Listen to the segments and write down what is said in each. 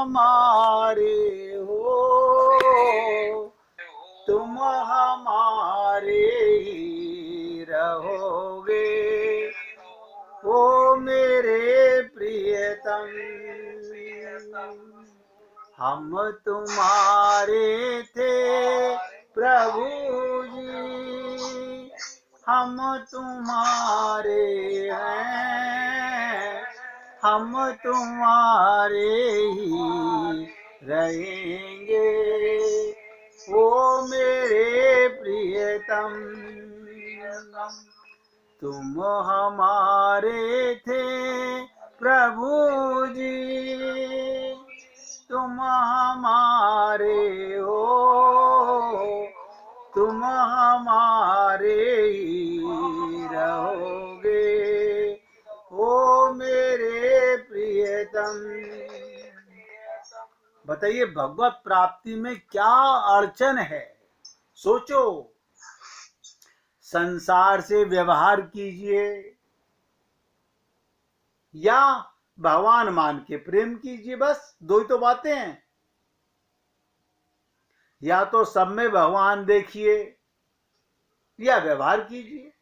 हमारे हो, तुम हमारे ही रहोगे। ओ मेरे प्रियतम, हम तुम्हारे थे प्रभु जी, हम तुम्हारे हैं, हम तुम्हारे ही रहेंगे। ओ मेरे प्रियतम, तुम हमारे थे प्रभु जी, तुम हमारे हो, तुम हमारे ही रहोगे। ओ मेरे प्रियतम। बताइए भगवत प्राप्ति में क्या अड़चन है? सोचो। संसार से व्यवहार कीजिए या भगवान मान के प्रेम कीजिए, बस दो ही तो बातें हैं। या तो सब में भगवान देखिए या व्यवहार कीजिए।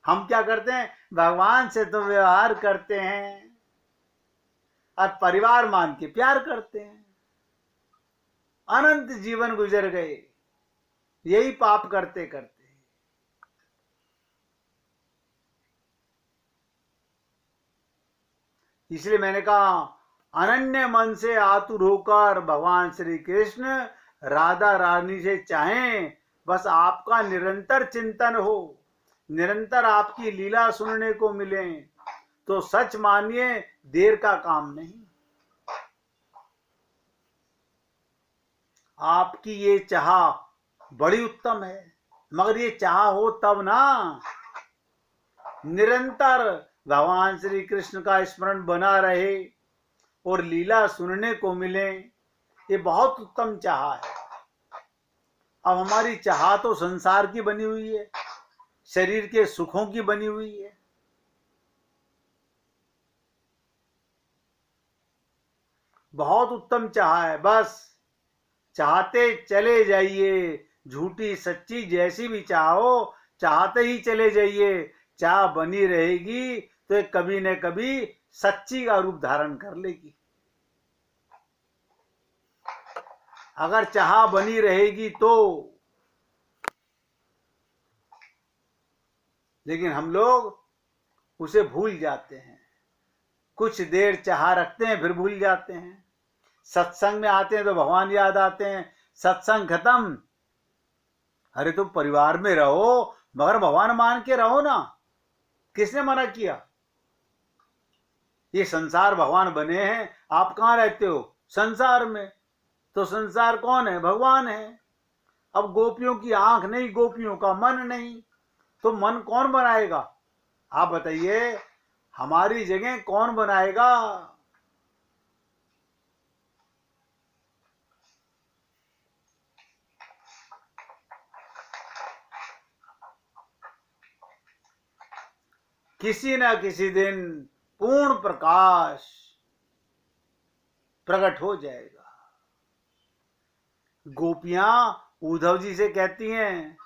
हम क्या करते हैं? भगवान से तो व्यवहार करते हैं और परिवार मान के प्यार करते हैं। अनंत जीवन गुजर गए यही पाप करते करते। इसलिए मैंने कहा, अनन्य मन से आतुर होकर भगवान श्री कृष्ण राधा रानी से चाहें, बस आपका निरंतर चिंतन हो, निरंतर आपकी लीला सुनने को मिले, तो सच मानिए देर का काम नहीं। आपकी ये चाह बड़ी उत्तम है, मगर ये चाह हो तब ना, निरंतर भगवान श्री कृष्ण का स्मरण बना रहे और लीला सुनने को मिले, ये बहुत उत्तम चाह है। अब हमारी चाह तो संसार की बनी हुई है, शरीर के सुखों की बनी हुई है। बहुत उत्तम चाह है, बस चाहते चले जाइए, झूठी सच्ची जैसी भी चाहो, चाहते ही चले जाइए। चाह बनी रहेगी तो कभी न कभी सच्ची का रूप धारण कर लेगी। अगर चाह बनी रहेगी तो, लेकिन हम लोग उसे भूल जाते हैं। कुछ देर चाह रखते हैं फिर भूल जाते हैं। सत्संग में आते हैं तो भगवान याद आते हैं, सत्संग खत्म। अरे तुम परिवार में रहो मगर भगवान मान के रहो ना, किसने मना किया? ये संसार भगवान बने हैं, आप कहाँ रहते हो? संसार में। तो संसार कौन है? भगवान है। अब गोपियों की आंख नहीं, गोपियों का मन नहीं, तो मन कौन बनाएगा? आप बताइए, हमारी जगह कौन बनाएगा? किसी न किसी दिन पूर्ण प्रकाश प्रकट हो जाएगा। गोपियां उद्धव जी से कहती हैं,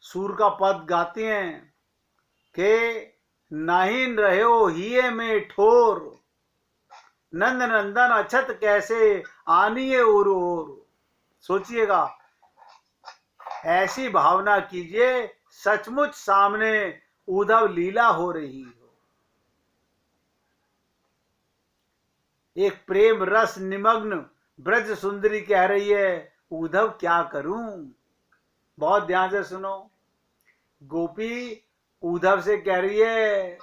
सूर का पद गाती हैं कि नाहिन रहो हिये में ठोर, नंद नंदन अछत कैसे आनिए ओर ओर। सोचिएगा, ऐसी भावना कीजिए सचमुच सामने उद्धव लीला हो रही हो। एक प्रेम रस निमग्न ब्रज सुंदरी कह रही है, उद्धव क्या करूं? बहुत ध्यान से सुनो। गोपी उद्धव से कह रही है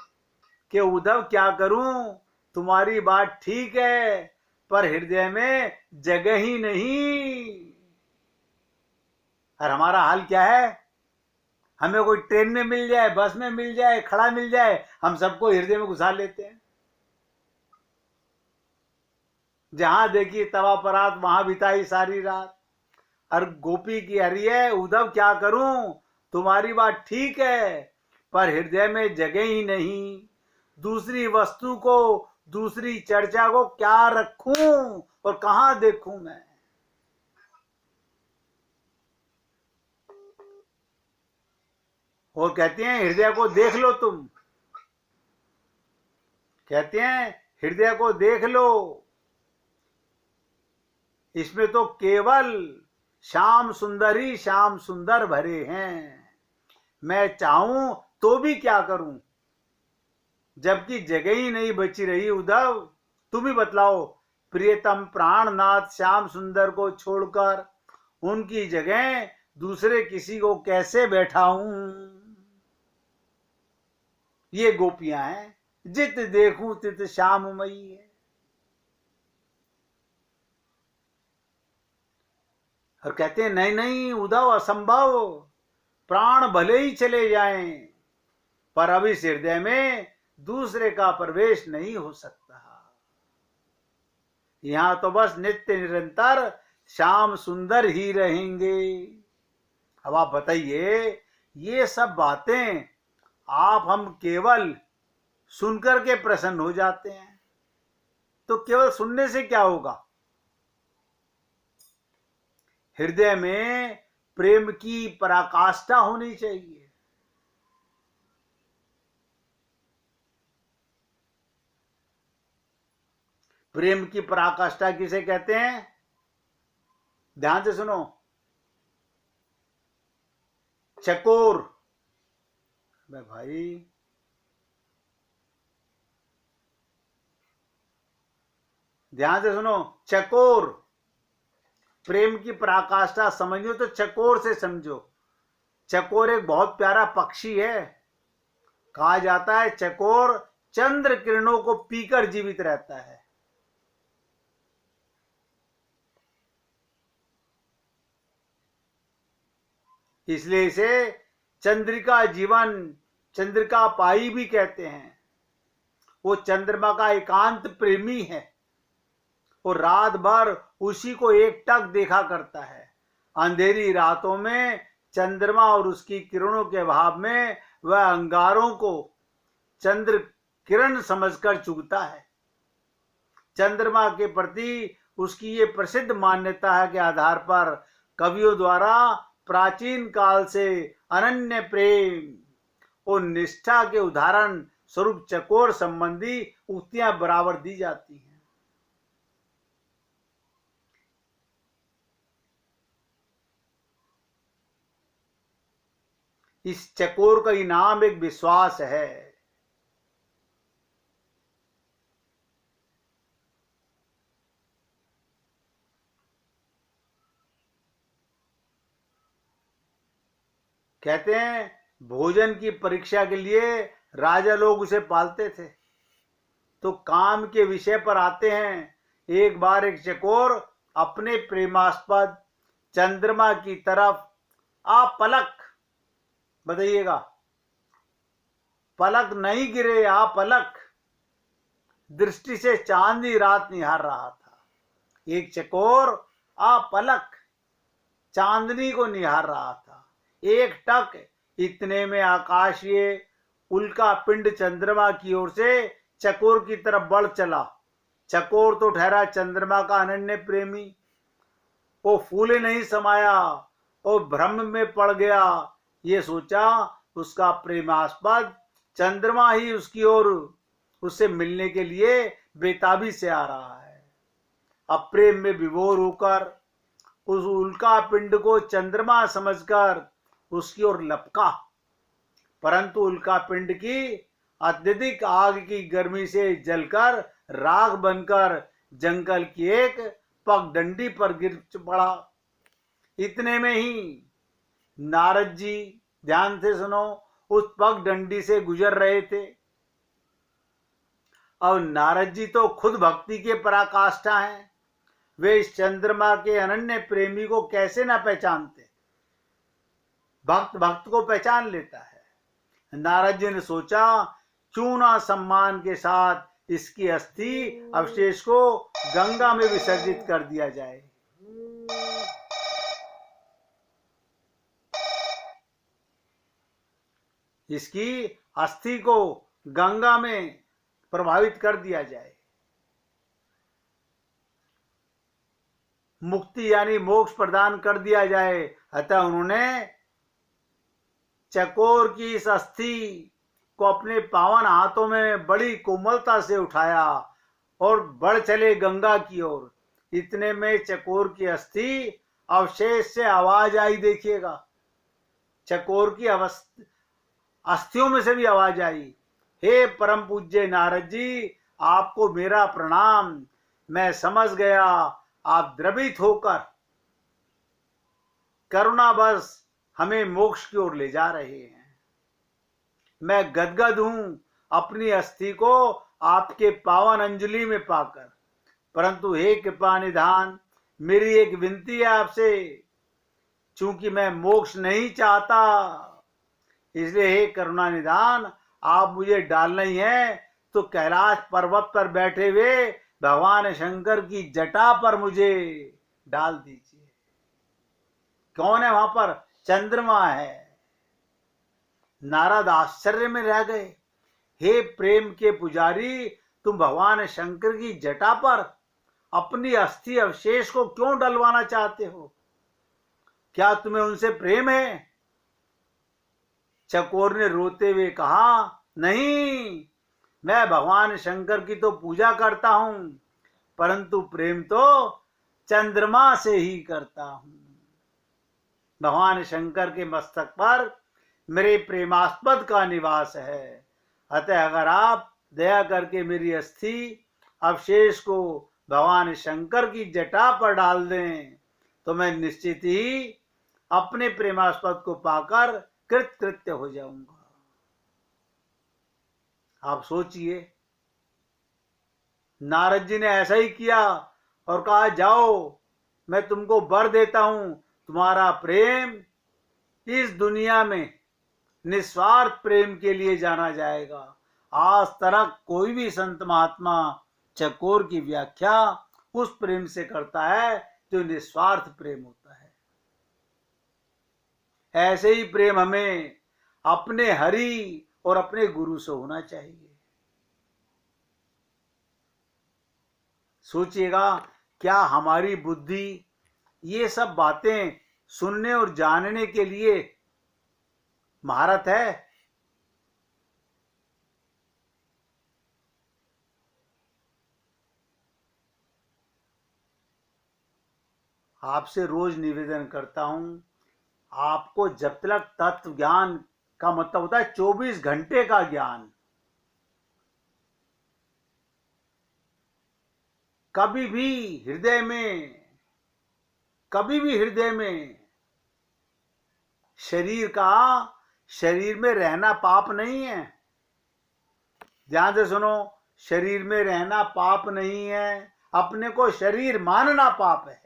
कि उद्धव क्या करूं, तुम्हारी बात ठीक है पर हृदय में जगह ही नहीं। और हमारा हाल क्या है? हमें कोई ट्रेन में मिल जाए, बस में मिल जाए, खड़ा मिल जाए, हम सबको हृदय में घुसा लेते हैं। जहां देखी तवा परात वहां बिताई सारी रात। और गोपी की हरी है, उद्धव क्या करूं, तुम्हारी बात ठीक है पर हृदय में जगह ही नहीं। दूसरी वस्तु को, दूसरी चर्चा को क्या रखूं और कहां देखूं मैं। और कहते हैं हृदय को देख लो तुम, कहते हैं हृदय को देख लो, इसमें तो केवल श्याम सुंदर ही श्याम सुंदर भरे हैं। मैं चाहूं तो भी क्या करूं, जबकि जगह ही नहीं बची रही। उद्धव तुम ही बतलाओ, प्रियतम प्राणनाथ श्याम सुंदर को छोड़कर उनकी जगह दूसरे किसी को कैसे बैठाऊं। ये गोपियां हैं, जित देखूं तित श्याममयी है। और कहते हैं नहीं नहीं उद्धव, असंभव, प्राण भले ही चले जाएं, पर अब इस हृदय में दूसरे का प्रवेश नहीं हो सकता। यहां तो बस नित्य निरंतर श्याम सुंदर ही रहेंगे। अब आप बताइए, ये सब बातें आप हम केवल सुनकर के प्रसन्न हो जाते हैं, तो केवल सुनने से क्या होगा। हृदय में प्रेम की पराकाष्ठा होनी चाहिए। प्रेम की पराकाष्ठा किसे कहते हैं, ध्यान से सुनो। चकोर, भाई ध्यान से सुनो, चकोर, प्रेम की पराकाष्ठा समझो तो चकोर से समझो। चकोर एक बहुत प्यारा पक्षी है। कहा जाता है चकोर चंद्र किरणों को पीकर जीवित रहता है। इसलिए इसे चंद्रिका जीवन, चंद्रिका पाई भी कहते हैं। वो चंद्रमा का एकांत प्रेमी है और रात भर उसी को एकटक देखा करता है। अंधेरी रातों में चंद्रमा और उसकी किरणों के अभाव में वह अंगारों को चंद्र किरण समझकर चुगता है। चंद्रमा के प्रति उसकी ये प्रसिद्ध मान्यता के आधार पर कवियों द्वारा प्राचीन काल से अनन्य प्रेम और निष्ठा के उदाहरण स्वरूप चकोर संबंधी उक्तियां बराबर दी जाती हैं। इस चकोर का इनाम एक विश्वास है। कहते हैं भोजन की परीक्षा के लिए राजा लोग उसे पालते थे। तो काम के विषय पर आते हैं। एक बार एक चकोर अपने प्रेमास्पद चंद्रमा की तरफ आपलक, बताइएगा, पलक नहीं गिरे, आपलक दृष्टि से चांदनी रात निहार रहा था। एक चकोर आपलक चांदनी को निहार रहा था। एक टक इतने में आकाशीय उल्का पिंड चंद्रमा की ओर से चकोर की तरफ बढ़ चला। चकोर तो ठहरा चंद्रमा का अनन्य प्रेमी, वो फूले नहीं समाया और भ्रम में पड़ गया। ये सोचा उसका प्रेमास्पद चंद्रमा ही उसकी ओर उससे मिलने के लिए बेताबी से आ रहा है। अब प्रेम में विभोर होकर उस उल्का पिंड को चंद्रमा समझकर उसकी ओर लपका, परंतु उल्का पिंड की अत्यधिक आग की गर्मी से जलकर राख बनकर जंगल की एक पगडंडी पर गिर पड़ा। इतने में ही नारद जी, ध्यान से सुनो, उस पगडंडी से गुजर रहे थे। अब नारद जी तो खुद भक्ति के पराकाष्ठा हैं। वे इस चंद्रमा के अनन्य प्रेमी को कैसे ना पहचानते। भक्त भक्त को पहचान लेता है। नारद जी ने सोचा क्यों ना सम्मान के साथ इसकी अस्थि अवशेष को गंगा में विसर्जित कर दिया जाए। इसकी अस्थि को गंगा में प्रभावित कर दिया जाए। मुक्ति यानी मोक्ष प्रदान कर दिया जाए। अतः उन्होंने चकोर की इस अस्थि को अपने पावन हाथों में बड़ी कोमलता से उठाया और बढ़ चले गंगा की ओर। इतने में चकोर की अस्थि अवशेष से आवाज आई। देखिएगा, चकोर की अस्थियों में से भी आवाज आई, हे परम पूज्य नारद जी, आपको मेरा प्रणाम। मैं समझ गया आप द्रवित होकर करुणावश हमें मोक्ष की ओर ले जा रहे हैं। मैं गदगद हूं अपनी अस्थि को आपके पावन अंजलि में पाकर। परंतु हे कृपा निधान, मेरी एक विनती है आपसे। चूंकि मैं मोक्ष नहीं चाहता, इसलिए हे करुणा निधान, आप मुझे डालना ही है तो कैलाश पर्वत पर बैठे हुए भगवान शंकर की जटा पर मुझे डाल दीजिए। कौन है वहां पर? चंद्रमा है। नारद आश्चर्य में रह गए। हे प्रेम के पुजारी, तुम भगवान शंकर की जटा पर अपनी अस्थि अवशेष को क्यों डलवाना चाहते हो? क्या तुम्हें उनसे प्रेम है? चकोर ने रोते हुए कहा, नहीं, मैं भगवान शंकर की तो पूजा करता हूं, परंतु प्रेम तो चंद्रमा से ही करता हूं। भगवान शंकर के मस्तक पर मेरे प्रेमास्पद का निवास है। अतः अगर आप दया करके मेरी अस्थि अवशेष को भगवान शंकर की जटा पर डाल दें तो मैं निश्चित ही अपने प्रेमास्पद को पाकर कृतकृत्य हो जाऊंगा। आप सोचिए, नारद जी ने ऐसा ही किया और कहा, जाओ, मैं तुमको वर देता हूं, तुम्हारा प्रेम इस दुनिया में निस्वार्थ प्रेम के लिए जाना जाएगा। आज तक कोई भी संत महात्मा चकोर की व्याख्या उस प्रेम से करता है जो निस्वार्थ प्रेम होता है। ऐसे ही प्रेम हमें अपने हरि और अपने गुरु से होना चाहिए। सोचिएगा, क्या हमारी बुद्धि ये सब बातें सुनने और जानने के लिए महारत है? आपसे रोज निवेदन करता हूं, आपको जब तक तत्व ज्ञान का मतलब होता है 24 घंटे का ज्ञान, कभी भी हृदय में शरीर में रहना पाप नहीं है। ध्यान से सुनो, शरीर में रहना पाप नहीं है, अपने को शरीर मानना पाप है।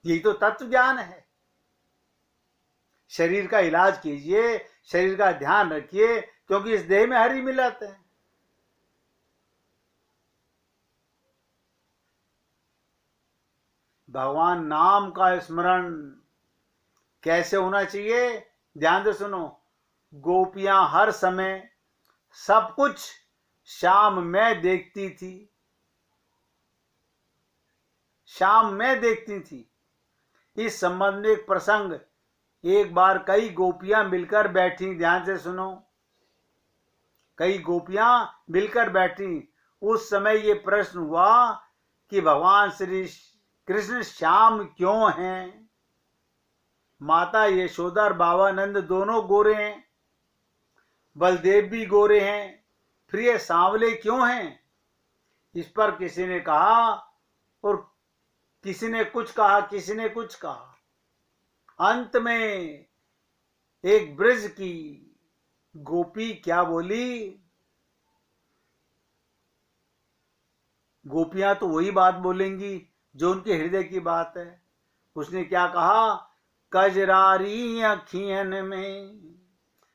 यही तो तत्व ज्ञान है। शरीर का इलाज कीजिए, शरीर का ध्यान रखिए, क्योंकि इस देह में हरि मिलत है। भगवान नाम का स्मरण कैसे होना चाहिए? ध्यान से सुनो, गोपियां हर समय सब कुछ शाम में देखती थी। शाम में देखती थी। इस संबंध में एक प्रसंग, एक बार कई गोपियां मिलकर बैठी। ध्यान से सुनो, कई गोपियां मिलकर बैठी। उस समय ये प्रश्न हुआ कि भगवान श्री कृष्ण श्याम क्यों हैं? माता यशोदा और बाबा नंद दोनों गोरे हैं, बलदेव भी गोरे हैं, फिर ये सांवले क्यों हैं? इस पर किसी ने कहा और किसी ने कुछ कहा, किसी ने कुछ कहा। अंत में एक ब्रज की गोपी क्या बोली? गोपियां तो वही बात बोलेंगी जो उनके हृदय की बात है। उसने क्या कहा? कजरारी अखियन में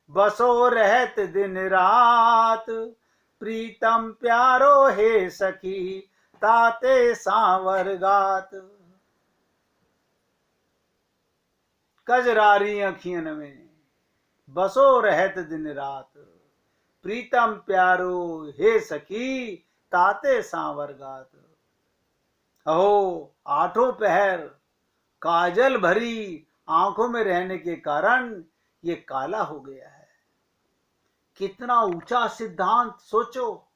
बसो रहत दिन रात, प्रीतम प्यारो हे सखी ताते सांवर गात। कजरारी अखियन में बसो रहत दिन रात, प्रीतम प्यारो हे सखी ताते सांवरगात। अहो आठों पहर काजल भरी आंखों में रहने के कारण ये काला हो गया है। कितना ऊंचा सिद्धांत सोचो।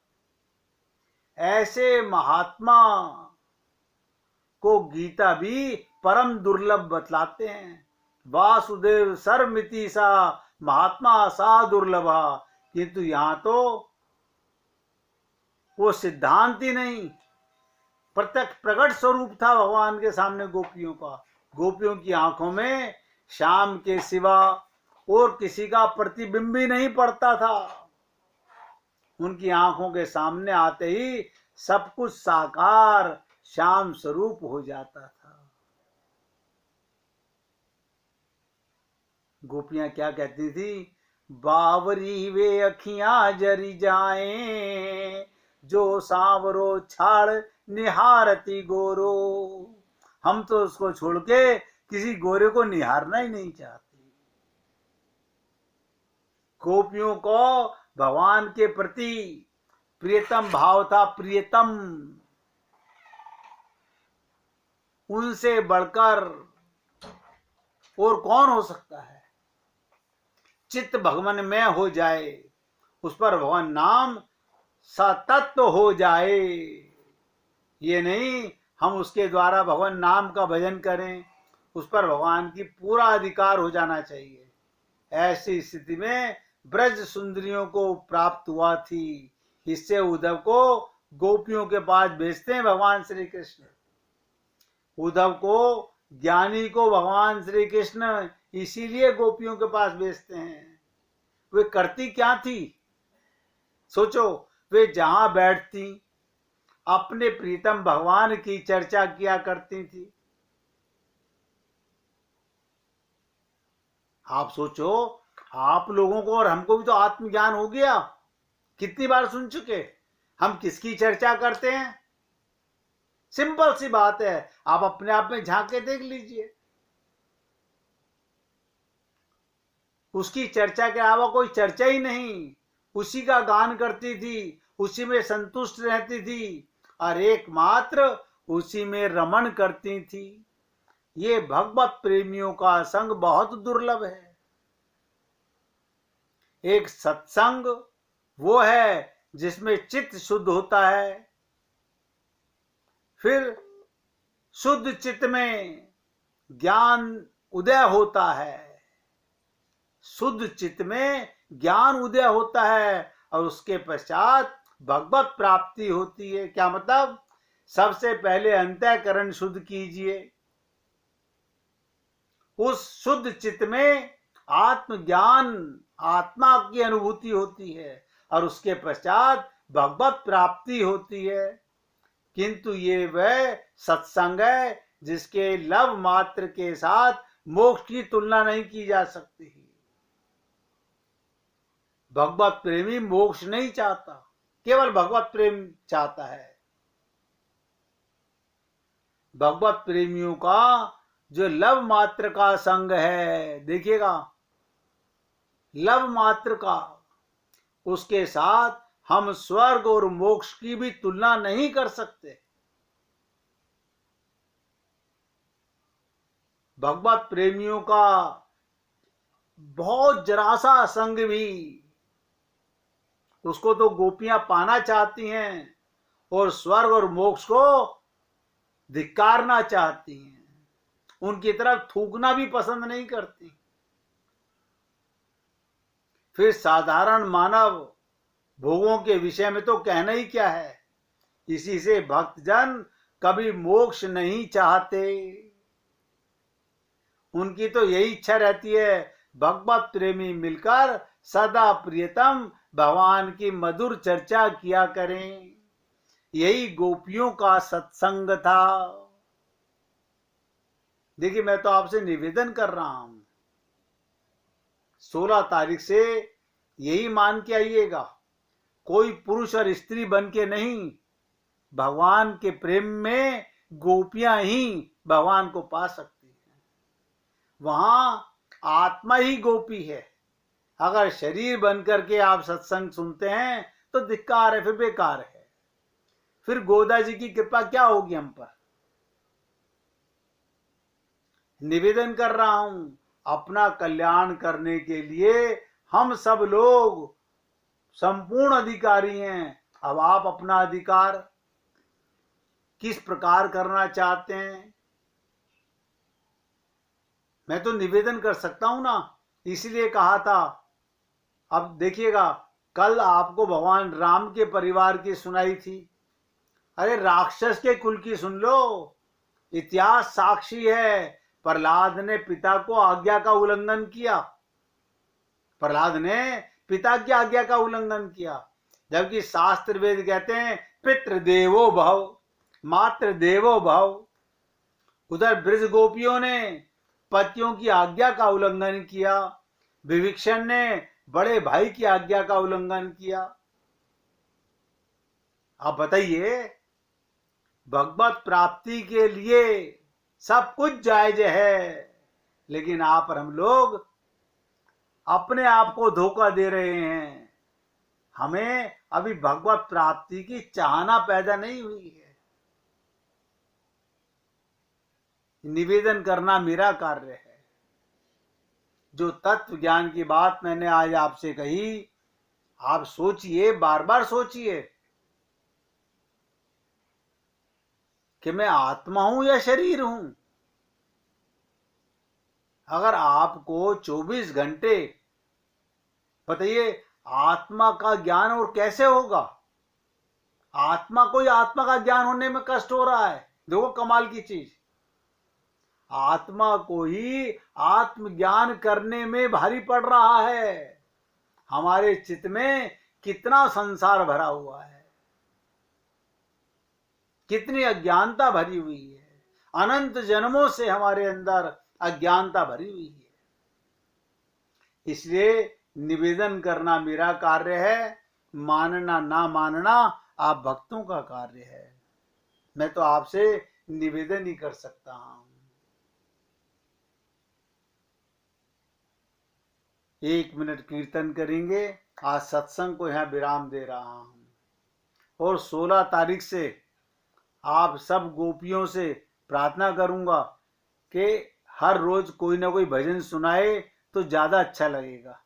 ऐसे महात्मा को गीता भी परम दुर्लभ बतलाते हैं। वासुदेव सर्वमिति सा महात्मा सा दुर्लभा, किंतु यहां तो वो सिद्धांत ही नहीं, प्रत्यक्ष प्रकट स्वरूप था भगवान के सामने गोपियों का। गोपियों की आंखों में श्याम के सिवा और किसी का प्रतिबिंब भी नहीं पड़ता था। उनकी आंखों के सामने आते ही सब कुछ साकार श्याम स्वरूप हो जाता था। गोपियां क्या कहती थी? बावरी वे अखियां जरी जाएं, जो सांवरो छाड़ निहारती गोरो। हम तो उसको छोड़ के किसी गोरे को निहारना ही नहीं चाहते। गोपियों को भगवान के प्रति प्रियतम भाव था, प्रियतम। उनसे बढ़कर और कौन हो सकता है? चित्त भगवान में हो जाए, उस पर भगवान नाम सतत्व हो जाए। ये नहीं हम उसके द्वारा भगवान नाम का भजन करें, उस पर भगवान की पूरा अधिकार हो जाना चाहिए। ऐसी स्थिति में ब्रज सुंदरियों को प्राप्त हुआ थी। इससे उद्धव को गोपियों के पास भेजते हैं भगवान श्री कृष्ण। उद्धव को, ज्ञानी को भगवान श्री कृष्ण इसीलिए गोपियों के पास भेजते हैं। वे करती क्या थी? सोचो, वे जहां बैठती अपने प्रीतम भगवान की चर्चा किया करती थी। आप सोचो, आप लोगों को और हमको भी तो आत्मज्ञान हो गया। कितनी बार सुन चुके हम किसकी चर्चा करते हैं? सिंपल सी बात है, आप अपने आप में झांक के देख लीजिए। उसकी चर्चा के अलावा कोई चर्चा ही नहीं। उसी का गान करती थी, उसी में संतुष्ट रहती थी और एकमात्र उसी में रमण करती थी। ये भगवत प्रेमियों का संग बहुत दुर्लभ है। एक सत्संग वो है जिसमें चित्त शुद्ध होता है। फिर शुद्ध चित्त में ज्ञान उदय होता है। शुद्ध चित्त में ज्ञान उदय होता है और उसके पश्चात भगवत प्राप्ति होती है। क्या मतलब? सबसे पहले अंतःकरण शुद्ध कीजिए। उस शुद्ध चित्त में आत्मज्ञान, आत्मा की अनुभूति होती है और उसके पश्चात भगवत प्राप्ति होती है। किंतु ये वह सत्संग है जिसके लव मात्र के साथ मोक्ष की तुलना नहीं की जा सकती। भगवत प्रेमी मोक्ष नहीं चाहता, केवल भगवत प्रेम चाहता है। भगवत प्रेमियों का जो लव मात्र का संग है, देखिएगा, लव मात्र का, उसके साथ हम स्वर्ग और मोक्ष की भी तुलना नहीं कर सकते। भगवत प्रेमियों का बहुत जरा सा संग भी, उसको तो गोपियां पाना चाहती हैं और स्वर्ग और मोक्ष को धिक्कारना चाहती हैं। उनकी तरफ थूकना भी पसंद नहीं करती। फिर साधारण मानव भोगों के विषय में तो कहना ही क्या है। इसी से भक्तजन कभी मोक्ष नहीं चाहते। उनकी तो यही इच्छा रहती है, भगवत प्रेमी मिलकर सदा प्रियतम भगवान की मधुर चर्चा किया करें। यही गोपियों का सत्संग था। देखिए, मैं तो आपसे निवेदन कर रहा हूं, 16 तारीख से यही मान के आइएगा, कोई पुरुष और स्त्री बन के नहीं, भगवान के प्रेम में गोपियां ही भगवान को पा सकती हैं। वहां आत्मा ही गोपी है। अगर शरीर बन करके आप सत्संग सुनते हैं तो धिक्कार है, फिर बेकार है। फिर गोदा जी की कृपा क्या होगी हम पर। निवेदन कर रहा हूं, अपना कल्याण करने के लिए हम सब लोग संपूर्ण अधिकारी हैं। अब आप अपना अधिकार किस प्रकार करना चाहते हैं, मैं तो निवेदन कर सकता हूं ना, इसलिए कहा था। अब देखिएगा, कल आपको भगवान राम के परिवार की सुनाई थी। अरे राक्षस के कुल की सुन लो। इतिहास साक्षी है, प्रहलाद ने पिता को आज्ञा का उल्लंघन किया। प्रहलाद ने पिता की आज्ञा का उल्लंघन किया, जबकि शास्त्र वेद कहते हैं पितृदेवो भव, मातृ देवो भव। उधर ब्रज गोपियों ने पतियों की आज्ञा का उल्लंघन किया, विभीषण ने बड़े भाई की आज्ञा का उल्लंघन किया। आप बताइए, भगवत प्राप्ति के लिए सब कुछ जायज है, लेकिन आप और हम लोग अपने आप को धोखा दे रहे हैं। हमें अभी भगवत प्राप्ति की चाहना पैदा नहीं हुई है। निवेदन करना मेरा कार्य है। जो तत्व ज्ञान की बात मैंने आज आपसे कही, आप सोचिए, बार बार सोचिए कि मैं आत्मा हूं या शरीर हूं। अगर आपको 24 घंटे, बताइए, आत्मा का ज्ञान और कैसे होगा। आत्मा को ही आत्मा का ज्ञान होने में कष्ट हो रहा है। देखो कमाल की चीज, आत्मा को ही आत्मज्ञान करने में भारी पड़ रहा है। हमारे चित्त में कितना संसार भरा हुआ है, कितनी अज्ञानता भरी हुई है। अनंत जन्मों से हमारे अंदर अज्ञानता भरी हुई है। इसलिए निवेदन करना मेरा कार्य है, मानना ना मानना आप भक्तों का कार्य है। मैं तो आपसे निवेदन ही कर सकता हूं। 1 मिनट कीर्तन करेंगे। आज सत्संग को यहां विराम दे रहा हूं और 16 तारीख से आप सब गोपियों से प्रार्थना करूंगा कि हर रोज कोई ना कोई भजन सुनाए तो ज्यादा अच्छा लगेगा।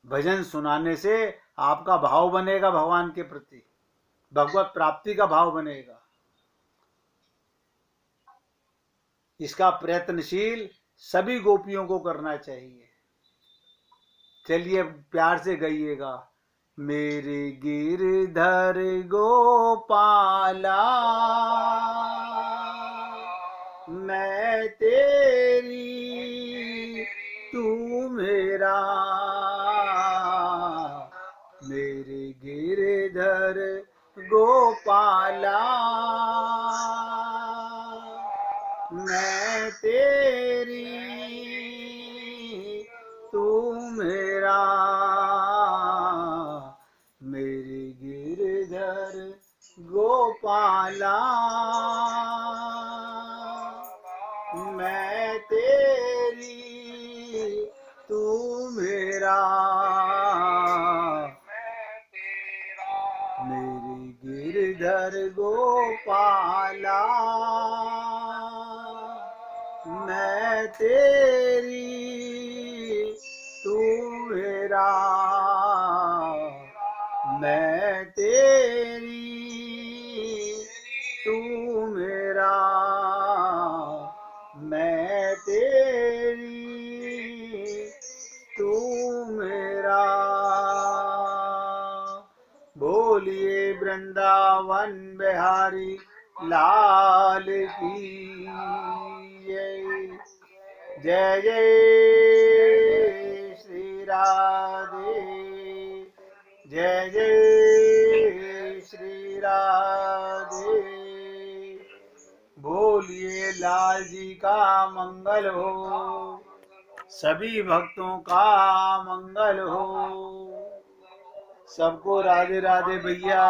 भजन सुनाने से आपका भाव बनेगा भगवान के प्रति, भगवत प्राप्ति का भाव बनेगा। इसका प्रयत्नशील सभी गोपियों को करना चाहिए। चलिए प्यार से गाइएगा। मेरे गिरधर गोपाला, मैं तेरी तू मेरा। मेरे गिरधर गोपाला, मैं तेरी तू मेरा। मेरे गिरधर गोपाला, मैं तेरी तू मेरा। मेरे गिरधर गोपाला, मैं तेरी तू मेरा। मैं तेरी तू मेरा। मैं तेरी तू मेरा। बोलिए वृंदावन बिहारी लाल की जय। जय जय श्री राधे, जय जय श्री राधे। बोलिए लाल जी का मंगल हो, सभी भक्तों का मंगल हो। सबको राधे राधे भैया।